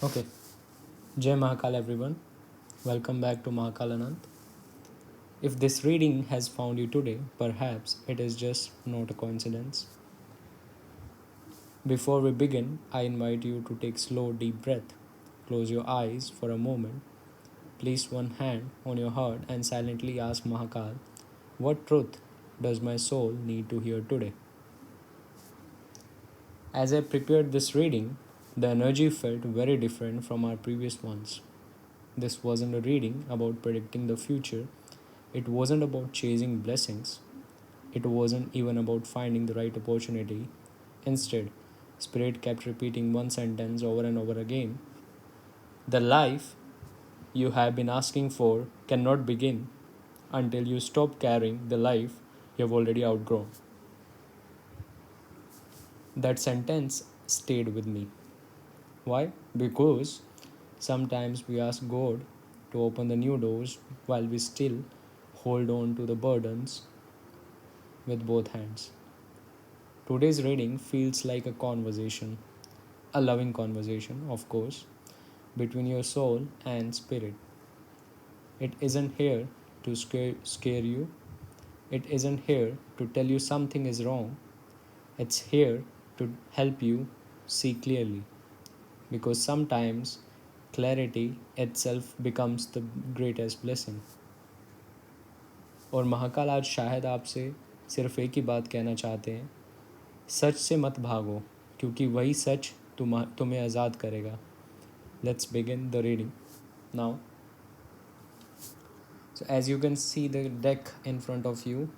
Okay, Jai Mahakaal everyone. Welcome back to Mahakaal Anant. If this reading has found you today, perhaps it is just not a coincidence. Before we begin, I invite you to take slow deep breath. Close your eyes for a moment. Place one hand on your heart and silently ask Mahakaal, what truth does my soul need to hear today? As I prepared this reading, the energy felt very different from our previous ones. This wasn't a reading about predicting the future. It wasn't about chasing blessings. It wasn't even about finding the right opportunity. Instead, Spirit kept repeating one sentence over and over again. The life you have been asking for cannot begin until you stop carrying the life you have already outgrown. That sentence stayed with me. Why? Because sometimes we ask God to open the new doors while we still hold on to the burdens with both hands. Today's reading feels like a conversation, a loving conversation, of course, between your soul and spirit. It isn't here to scare you, it isn't here to tell you something is wrong. It's here to help you see clearly. Because sometimes clarity itself becomes the greatest blessing. और महाकाल आज शायद आपसे सिर्फ एक ही बात कहना चाहते हैं, सच से मत भागो क्योंकि वही सच तुम्हें आज़ाद करेगा. Let's begin the reading now. So as you can see the deck in front of you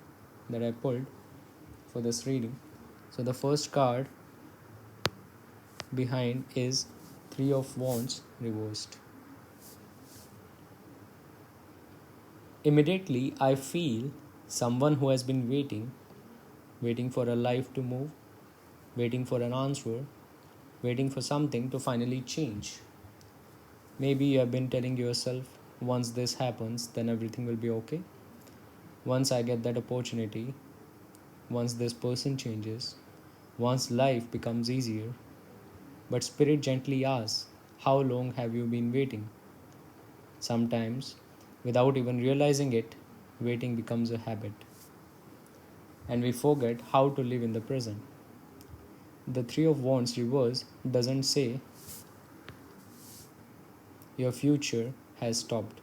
that I pulled for this reading. So the first card behind is Three of Wands reversed. Immediately I feel someone who has been waiting for a life to move, waiting for an answer, waiting for something to finally change. Maybe you have been telling yourself, once this happens, then everything will be okay. Once I get that opportunity, once this person changes, once life becomes easier. But Spirit gently asks, how long have you been waiting? Sometimes, without even realizing it, waiting becomes a habit. And we forget how to live in the present. The Three of Wands reverse doesn't say your future has stopped.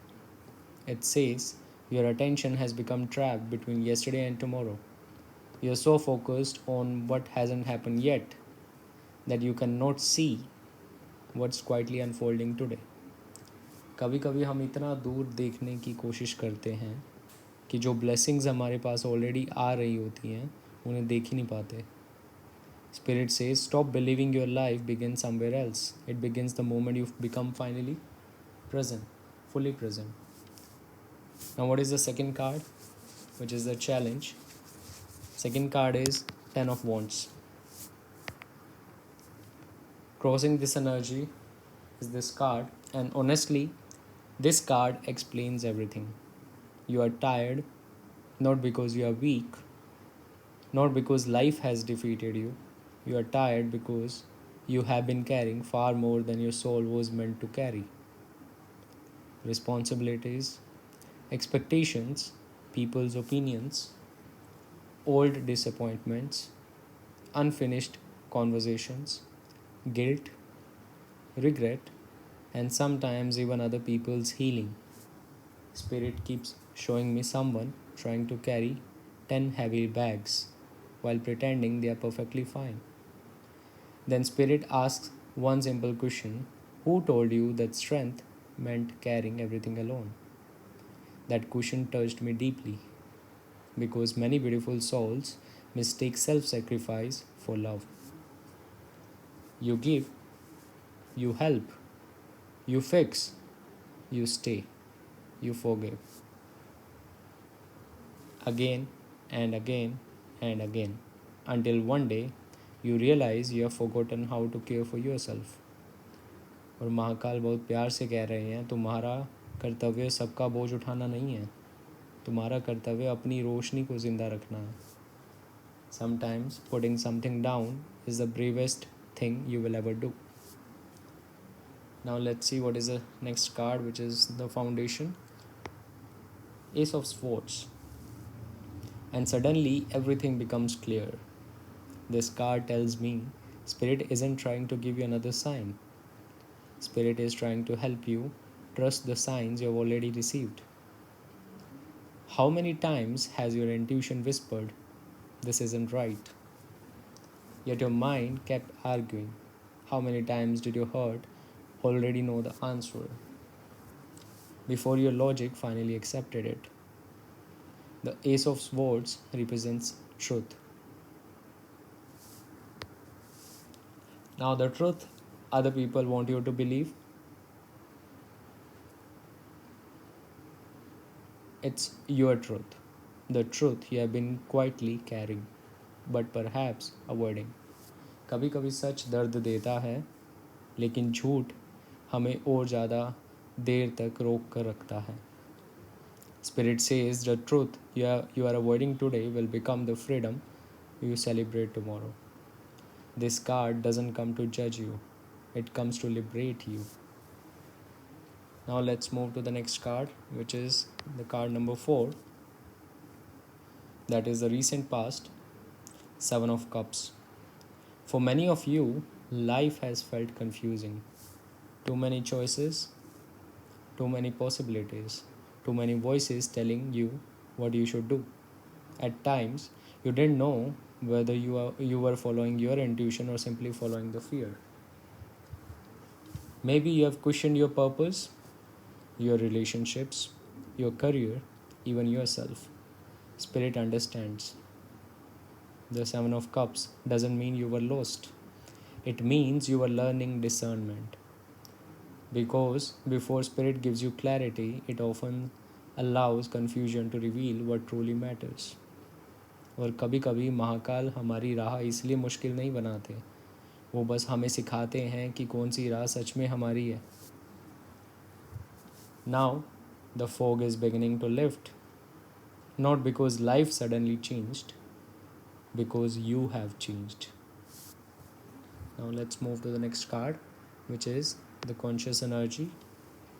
It says your attention has become trapped between yesterday and tomorrow. You're so focused on what hasn't happened yet that you cannot see what's quietly unfolding today. कभी कभी हम इतना दूर देखने की कोशिश करते हैं कि जो ब्लेसिंग्स हमारे पास ऑलरेडी आ रही होती हैं उन्हें देख ही नहीं पाते. Spirit says, stop believing your life begins somewhere else. It begins the moment you become finally present, fully present. Now, what is the second card, which is the challenge? Second card is Ten of Wands. Crossing this energy is this card, and honestly, this card explains everything. You are tired, not because you are weak, not because life has defeated you. You are tired because you have been carrying far more than your soul was meant to carry. Responsibilities, expectations, people's opinions, old disappointments, unfinished conversations, guilt, regret, and sometimes even other people's healing. Spirit keeps showing me someone trying to carry 10 heavy bags while pretending they are perfectly fine. Then Spirit asks one simple question: who told you that strength meant carrying everything alone? That question touched me deeply because many beautiful souls mistake self sacrifice for love. You give, you help, you fix, you stay, you forgive. Again and again and again until one day you realize you have forgotten how to care for yourself. और महाकाल बहुत प्यार से कह रहे हैं, तुम्हारा कर्तव्य सबका बोझ उठाना नहीं है, तुम्हारा कर्तव्य अपनी रोशनी को ज़िंदा रखना है. Sometimes putting something down is the bravest thing you will ever do. Now let's see what is the next card, which is the foundation. Ace of Swords. And suddenly everything becomes clear. This card tells me Spirit isn't trying to give you another sign. Spirit is trying to help you trust the signs you've already received. How many times has your intuition whispered, "This isn't right"? Yet your mind kept arguing. How many times did your heart already know the answer before your logic finally accepted it? The Ace of Swords represents truth. Now, the truth other people want you to believe, it's your truth. The truth you have been quietly carrying, but perhaps avoiding. कभी कभी सच दर्द देता है, लेकिन झूठ हमें और ज़्यादा देर तक रोक कर रखता है. Spirit says the truth you are avoiding today will become the freedom you celebrate tomorrow. This card doesn't come to judge you, it comes to liberate you. Now let's move to the next card, which is the card number 4. That is the recent past, Seven of Cups. For many of you, life has felt confusing. Too many choices, too many possibilities, too many voices telling you what you should do. At times, you didn't know whether you were following your intuition or simply following the fear. Maybe you have questioned your purpose, your relationships, your career, even yourself. Spirit understands. The Seven of Cups doesn't mean you were lost. It means you are learning discernment. Because before Spirit gives you clarity, it often allows confusion to reveal what truly matters. और कभी कभी महाकाल हमारी राह इसलिए मुश्किल नहीं बनाते, वो बस हमें सिखाते हैं कि कौन सी राह सच में हमारी है. Now, the fog is beginning to lift. Not because life suddenly changed, because you have changed. Now, let's move to the next card, which is the conscious energy,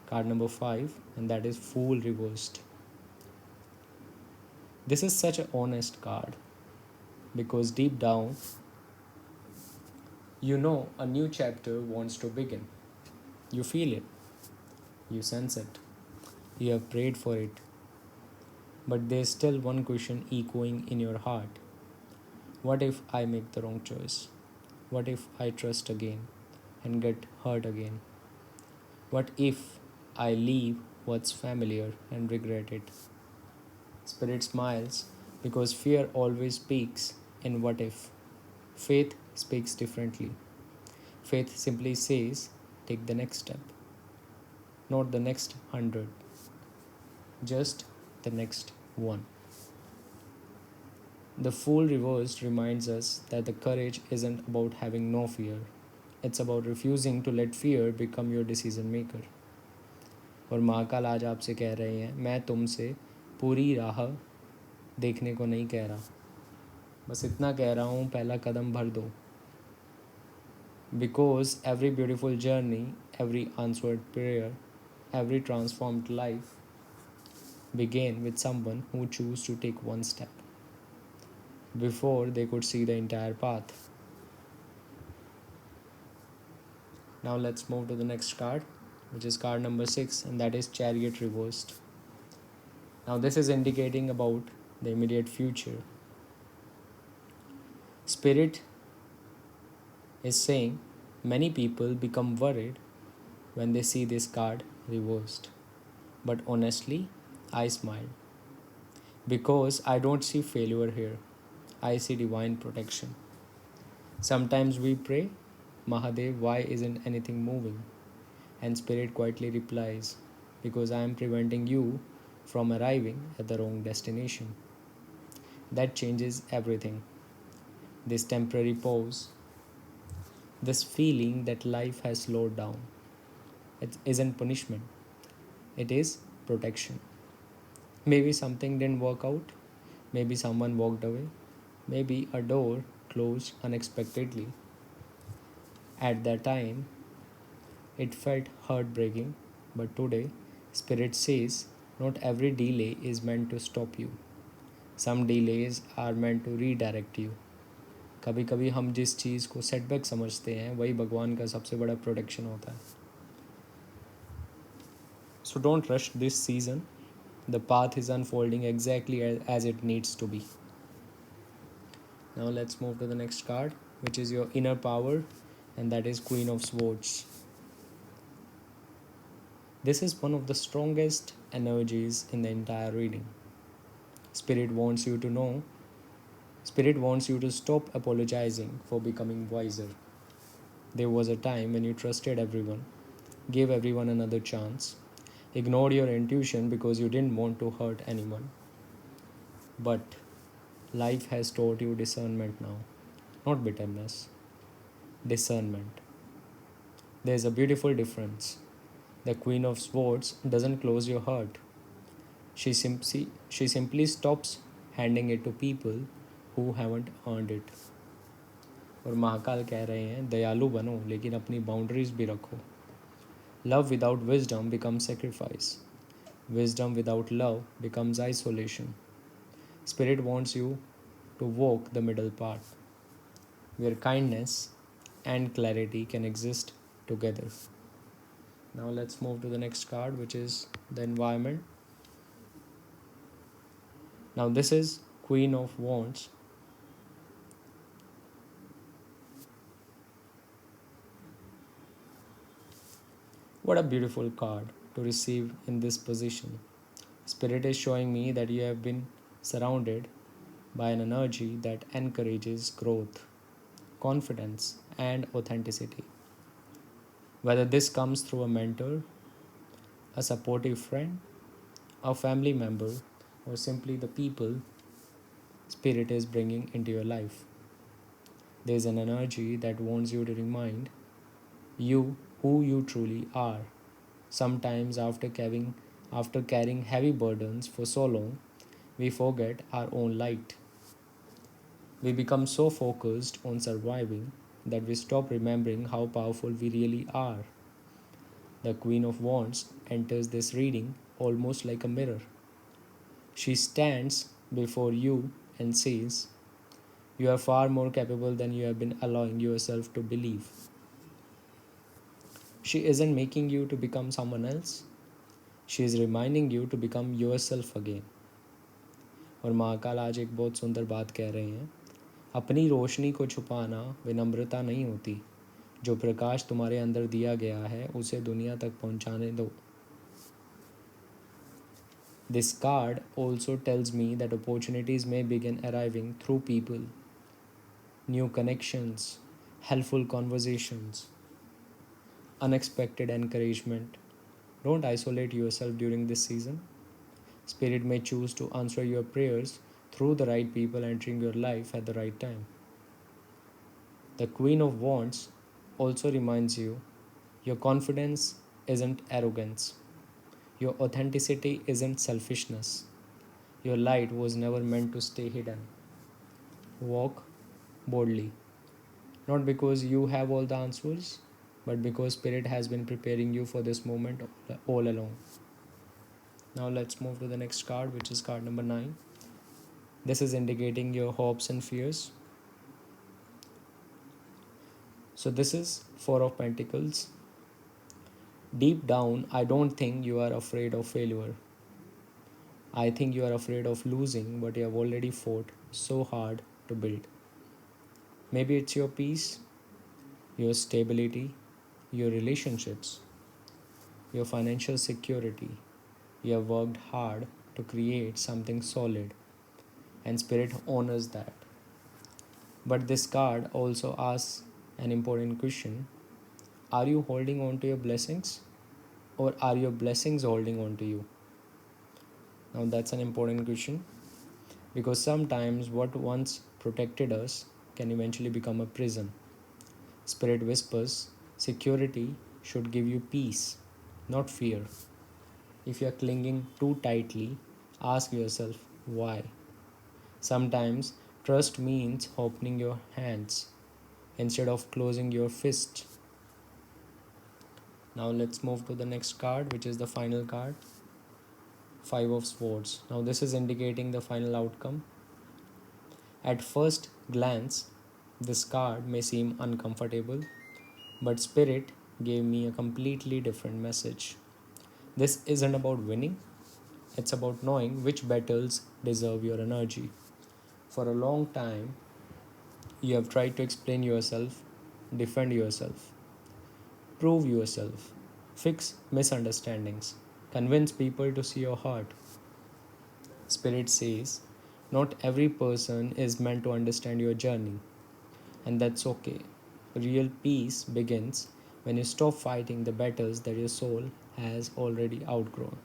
card number 5, and that is Fool reversed. This is such an honest card because deep down, you know a new chapter wants to begin. You feel it, you sense it, you have prayed for it. But there's still one question echoing in your heart. What if I make the wrong choice? What if I trust again and get hurt again? What if I leave what's familiar and regret it? Spirit smiles because fear always speaks in what if. Faith speaks differently. Faith simply says, take the next step. Not the next 100, just the next one. The Fool reversed reminds us that the courage isn't about having no fear. It's about refusing to let fear become your decision maker. और महाकाल आज आपसे कह रहे हैं, मैं तुमसे पूरी राह देखने को नहीं कह रहा, बस इतना कह रहा हूँ, पहला कदम भर दो. Because every beautiful journey, every answered prayer, every transformed life began with someone who chose to take one step before they could see the entire path. Now let's move to the next card, which is card number 6, and that is Chariot reversed. Now this is indicating about the immediate future. Spirit is saying many people become worried when they see this card reversed. But honestly, I smile because I don't see failure here. I see divine protection. Sometimes we pray, Mahadev, why isn't anything moving? And Spirit quietly replies, because I am preventing you from arriving at the wrong destination. That changes everything. This temporary pause, this feeling that life has slowed down, it isn't punishment, it is protection. Maybe something didn't work out, maybe someone walked away, maybe a door closed unexpectedly. At that time, It felt heartbreaking, but today, Spirit says not every delay is meant to stop you. Some delays are meant to redirect you. कभी कभी हम जिस चीज़ को setback समझते हैं वही भगवान का सबसे बड़ा प्रोटेक्शन होता है. So don't rush this season. The path is unfolding exactly as it needs to be. Now let's move to the next card, which is your inner power, and that is Queen of Swords. This is one of the strongest energies in the entire reading. Spirit wants you to know, Spirit wants you to stop apologizing for becoming wiser. There was a time when you trusted everyone, gave everyone another chance, ignored your intuition because you didn't want to hurt anyone. But life has taught you discernment now, not bitterness. Discernment. There's a beautiful difference. The Queen of Swords doesn't close your heart. She simply stops handing it to people who haven't earned it. और महाकाल कह रहे हैं दयालु बनो लेकिन अपनी boundaries भी रखो. Love without wisdom becomes sacrifice. Wisdom without love becomes isolation. Spirit wants you to walk the middle path, where kindness and clarity can exist together. Now let's move to the next card, which is the environment. Now this is Queen of Wands. What a beautiful card to receive in this position. Spirit is showing me that you have been surrounded by an energy that encourages growth, confidence, and authenticity. Whether this comes through a mentor, a supportive friend, a family member, or simply the people Spirit is bringing into your life. There is an energy that wants you to remind you who you truly are. Sometimes, after carrying heavy burdens for so long, we forget our own light. We become so focused on surviving that we stop remembering how powerful we really are. The Queen of Wands enters this reading almost like a mirror. She stands before you and says, "You are far more capable than you have been allowing yourself to believe." She isn't making you to become someone else. She is reminding you to become yourself again. और महाकाल आज एक बहुत सुंदर बात कह रहे हैं. अपनी रोशनी को छुपाना विनम्रता नहीं होती. जो प्रकाश तुम्हारे अंदर दिया गया है उसे दुनिया तक पहुंचाने दो. This card also tells me that opportunities may begin arriving through people, new connections, helpful conversations, unexpected encouragement. Don't isolate yourself during this season. Spirit may choose to answer your prayers through the right people entering your life at the right time. The Queen of Wands also reminds you your confidence isn't arrogance. Your authenticity isn't selfishness. Your light was never meant to stay hidden. Walk boldly, not because you have all the answers, but because Spirit has been preparing you for this moment all along. Now let's move to the next card, which is card number 9. This is indicating your hopes and fears. So this is Four of Pentacles. Deep down, I don't think you are afraid of failure. I think you are afraid of losing what you have already fought so hard to build. Maybe it's your peace, your stability, your relationships, your financial security. You have worked hard to create something solid, and Spirit honors that. But this card also asks an important question. Are you holding on to your blessings, or are your blessings holding on to you? Now that's an important question, because sometimes what once protected us can eventually become a prison. Spirit whispers, security should give you peace, not fear. If you are clinging too tightly, ask yourself why. Sometimes trust means opening your hands instead of closing your fists. Now let's move to the next card, which is the final card, Five of Swords. Now this is indicating the final outcome. At first glance, this card may seem uncomfortable, but Spirit gave me a completely different message. This isn't about winning, it's about knowing which battles deserve your energy. For a long time, you have tried to explain yourself, defend yourself, prove yourself, fix misunderstandings, convince people to see your heart. Spirit says, not every person is meant to understand your journey, and that's okay. Real peace begins when you stop fighting the battles that your soul has already outgrown.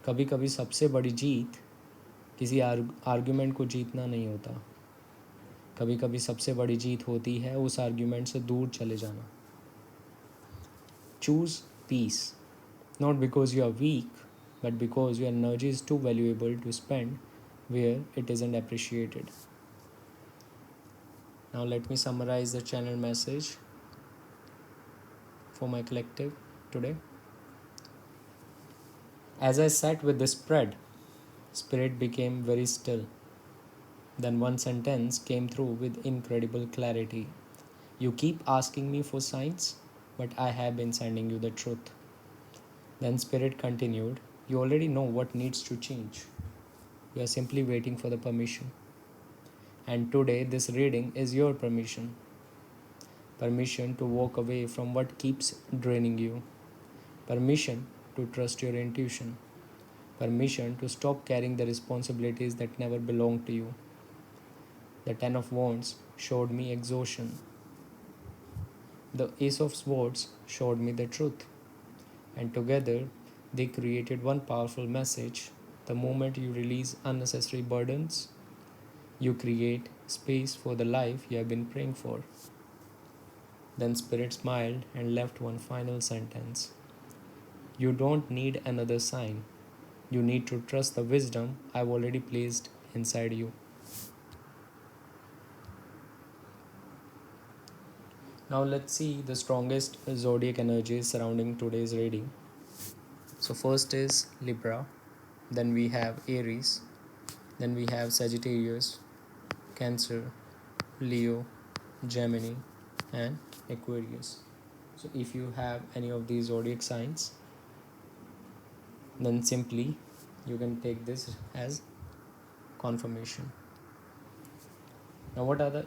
कभी कभी सबसे बड़ी जीत किसी argument को जीतना नहीं होता. कभी कभी सबसे बड़ी जीत होती है उस आर्ग्यूमेंट से दूर चले जाना. Choose peace, not because you are weak, but because your energy is too valuable to spend where it isn't appreciated. Now, let me summarize the channel message for my collective today. As I sat with this spread, Spirit became very still. Then one sentence came through with incredible clarity. You keep asking me for signs, but I have been sending you the truth. Then Spirit continued, you already know what needs to change. You are simply waiting for the permission. And today, this reading is your permission. Permission to walk away from what keeps draining you. Permission to trust your intuition. Permission to stop carrying the responsibilities that never belonged to you. The Ten of Wands showed me exhaustion. The Ace of Swords showed me the truth. And together, they created one powerful message. The moment you release unnecessary burdens, you create space for the life you have been praying for. Then Spirit smiled and left one final sentence. You don't need another sign. You need to trust the wisdom I've already placed inside you. Now let's see the strongest zodiac energies surrounding today's reading. So first is Libra, then we have Aries, then we have Sagittarius, Cancer, Leo, Gemini, and Aquarius. So if you have any of these zodiac signs, then simply you can take this as confirmation. Now what are the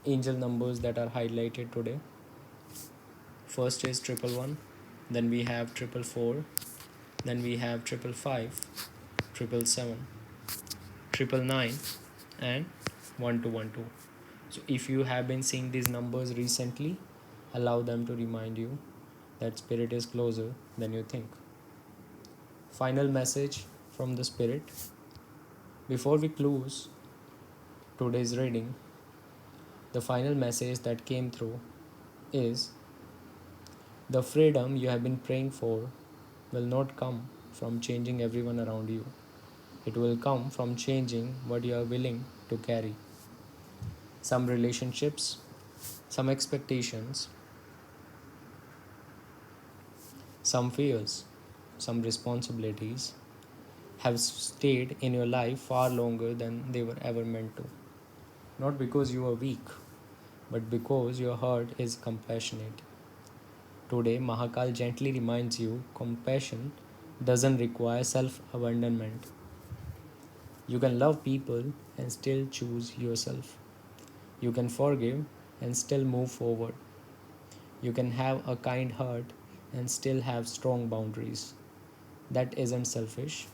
angel numbers that are highlighted today? First is 111, then we have 444, then we have 555, 777, 999, and 1212. So if you have been seeing these numbers recently, allow them to remind you that Spirit is closer than you think. Final message from the Spirit. Before we close today's reading, the final message that came through is the freedom you have been praying for will not come from changing everyone around you. It will come from changing what you are willing to carry. Some relationships, some expectations, some fears, some responsibilities have stayed in your life far longer than they were ever meant to. Not because you are weak, but because your heart is compassionate. Today, Mahakaal gently reminds you compassion doesn't require self-abandonment. You can love people and still choose yourself. You can forgive and still move forward. You can have a kind heart and still have strong boundaries. That isn't selfish.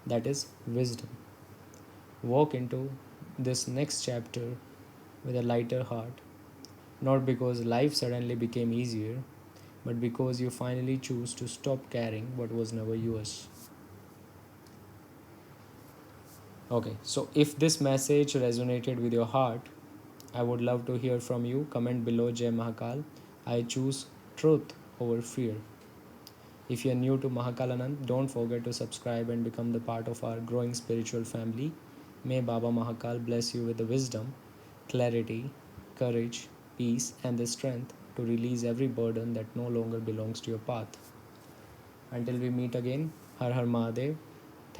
That is wisdom. Walk into this next chapter with a lighter heart, not because life suddenly became easier, but because you finally choose to stop carrying what was never yours. Okay, so if this message resonated with your heart, I would love to hear from you. Comment below Jai Mahakal. I choose truth over fear. If you are new to Mahakaal Anant, don't forget to subscribe and become the part of our growing spiritual family. May Baba Mahakaal bless you with the wisdom, clarity, courage, peace, and the strength to release every burden that no longer belongs to your path. Until we meet again, Har Har Mahadev.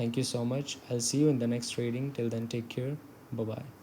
Thank you so much. I'll see you in the next reading. Till then, take care. Bye bye.